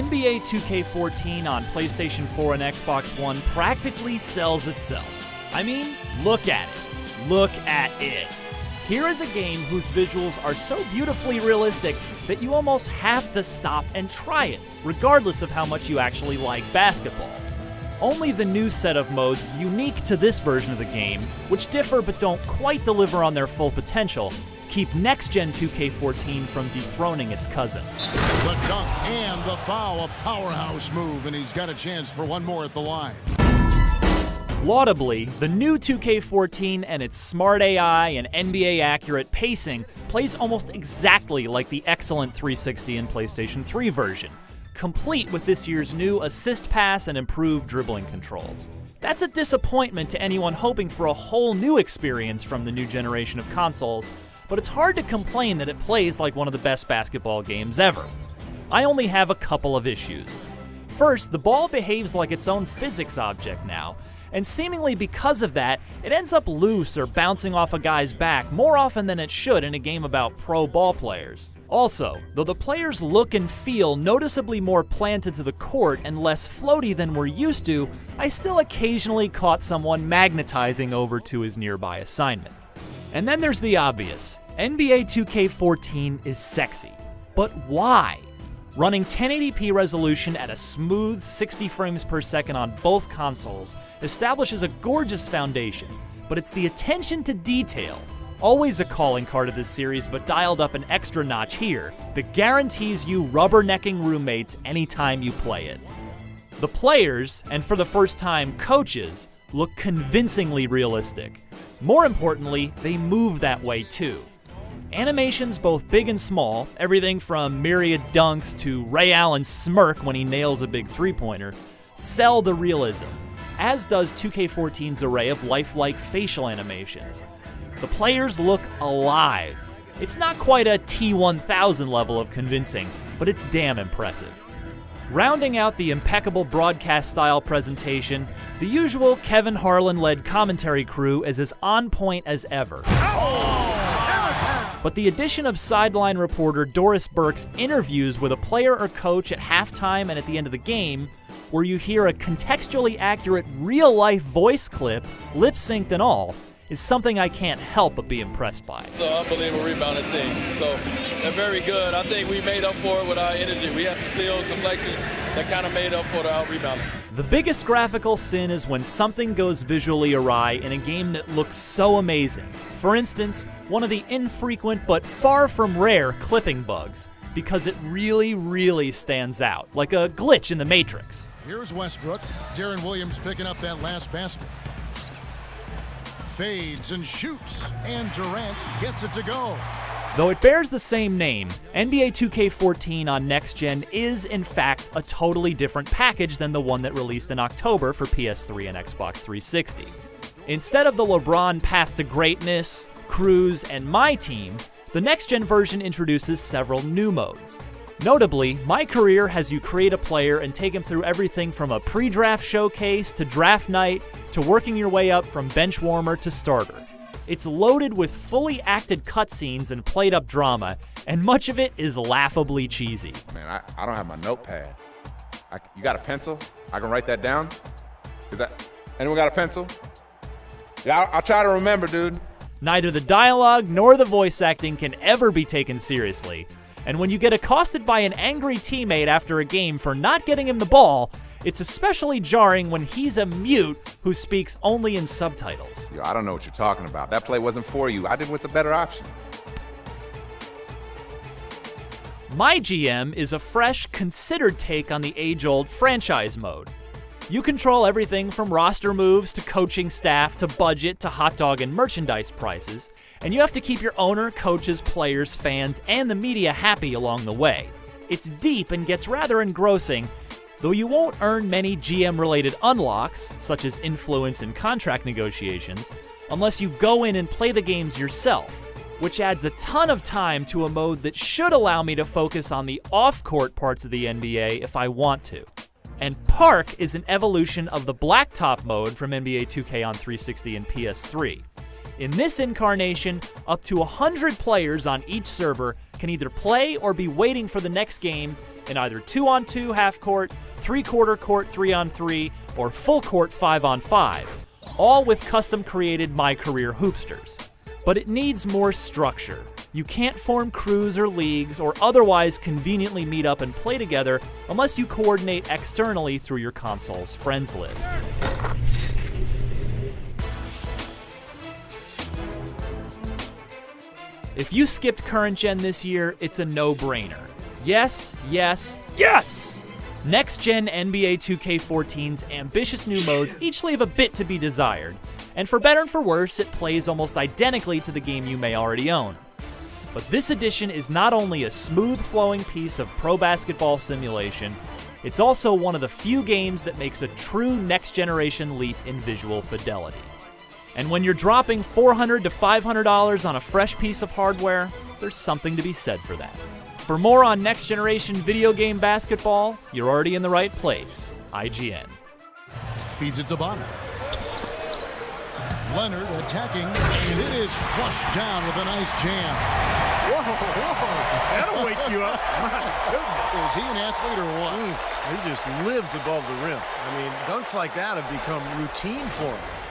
NBA 2K14 on PlayStation 4 and Xbox One practically sells itself. I mean, look at it. Look at it. Here is a game whose visuals are so beautifully realistic that you almost have to stop and try it, regardless of how much you actually like basketball. Only the new set of modes unique to this version of the game, which differ but don't quite deliver on their full potential, keep next-gen 2K14 from dethroning its cousin. The dunk and the foul, a powerhouse move, and he's got a chance for one more at the line. Laudably, the new 2K14 and its smart AI and NBA-accurate pacing plays almost exactly like the excellent 360 and PlayStation 3 version, complete with this year's new assist pass and improved dribbling controls. That's a disappointment to anyone hoping for a whole new experience from the new generation of consoles, but it's hard to complain that it plays like one of the best basketball games ever. I only have a couple of issues. First, the ball behaves like its own physics object now, and seemingly because of that, it ends up loose or bouncing off a guy's back more often than it should in a game about pro ball players. Also, though the players look and feel noticeably more planted to the court and less floaty than we're used to, I still occasionally caught someone magnetizing over to his nearby assignment. And then there's the obvious. NBA 2K14 is sexy. But why? Running 1080p resolution at a smooth 60 frames per second on both consoles establishes a gorgeous foundation, but it's the attention to detail, always a calling card of this series but dialed up an extra notch here, that guarantees you rubbernecking roommates anytime you play it. The players, and for the first time coaches, look convincingly realistic. More importantly, they move that way too. Animations both big and small, everything from myriad dunks to Ray Allen's smirk when he nails a big three-pointer, sell the realism, as does 2K14's array of lifelike facial animations. The players look alive. It's not quite a T1000 level of convincing, but it's damn impressive. Rounding out the impeccable broadcast-style presentation, the usual Kevin Harlan-led commentary crew is as on point as ever. But the addition of sideline reporter Doris Burke's interviews with a player or coach at halftime and at the end of the game, where you hear a contextually accurate real-life voice clip, lip-synced and all, is something I can't help but be impressed by. It's an unbelievable rebounding team. So they're very good. I think we made up for it with our energy. We had some steals, deflections that kind of made up for our rebounding. The biggest graphical sin is when something goes visually awry in a game that looks so amazing. For instance, one of the infrequent but far from rare clipping bugs, because it really, really stands out, like a glitch in the Matrix. Here's Westbrook. Deron Williams picking up that last basket. Fades and shoots, and Durant gets it to go. Though it bears the same name, NBA 2K14 on Next Gen is, in fact, a totally different package than the one that released in October for PS3 and Xbox 360. Instead of the LeBron Path to Greatness, Cruz, and My Team, the Next Gen version introduces several new modes. Notably, My Career has you create a player and take him through everything from a pre-draft showcase to draft night to working your way up from bench warmer to starter. It's loaded with fully acted cutscenes and played-up drama, and much of it is laughably cheesy. Man, I don't have my notepad. You got a pencil? I can write that down? Anyone got a pencil? Yeah, I'll try to remember, dude. Neither the dialogue nor the voice acting can ever be taken seriously. And when you get accosted by an angry teammate after a game for not getting him the ball, it's especially jarring when he's a mute who speaks only in subtitles. Yo, I don't know what you're talking about. That play wasn't for you. I did with the better option. My GM is a fresh, considered take on the age-old franchise mode. You control everything from roster moves to coaching staff to budget to hot dog and merchandise prices, and you have to keep your owner, coaches, players, fans, and the media happy along the way. It's deep and gets rather engrossing, though you won't earn many GM-related unlocks, such as influence and contract negotiations, unless you go in and play the games yourself, which adds a ton of time to a mode that should allow me to focus on the off-court parts of the NBA if I want to. And Park is an evolution of the Blacktop mode from NBA 2K on 360 and PS3. In this incarnation, up to 100 players on each server can either play or be waiting for the next game, in either 2-on-2 half-court, 3-quarter court 3-on-3, or full court 5-on-5, all with custom-created My Career Hoopsters. But it needs more structure. You can't form crews or leagues or otherwise conveniently meet up and play together unless you coordinate externally through your console's friends list. If you skipped current gen this year, it's a no-brainer. Yes, yes, yes! Next-gen NBA 2K14's ambitious new modes each leave a bit to be desired, and for better and for worse, it plays almost identically to the game you may already own. But this edition is not only a smooth-flowing piece of pro basketball simulation, it's also one of the few games that makes a true next-generation leap in visual fidelity. And when you're dropping $400 to $500 on a fresh piece of hardware, there's something to be said for that. For more on next-generation video game basketball, you're already in the right place. IGN. Feeds it to Bonner. Leonard attacking, and it is flushed down with a nice jam. Whoa, that'll wake you up. My goodness. Is he an athlete or what? He just lives above the rim. I mean, dunks like that have become routine for him.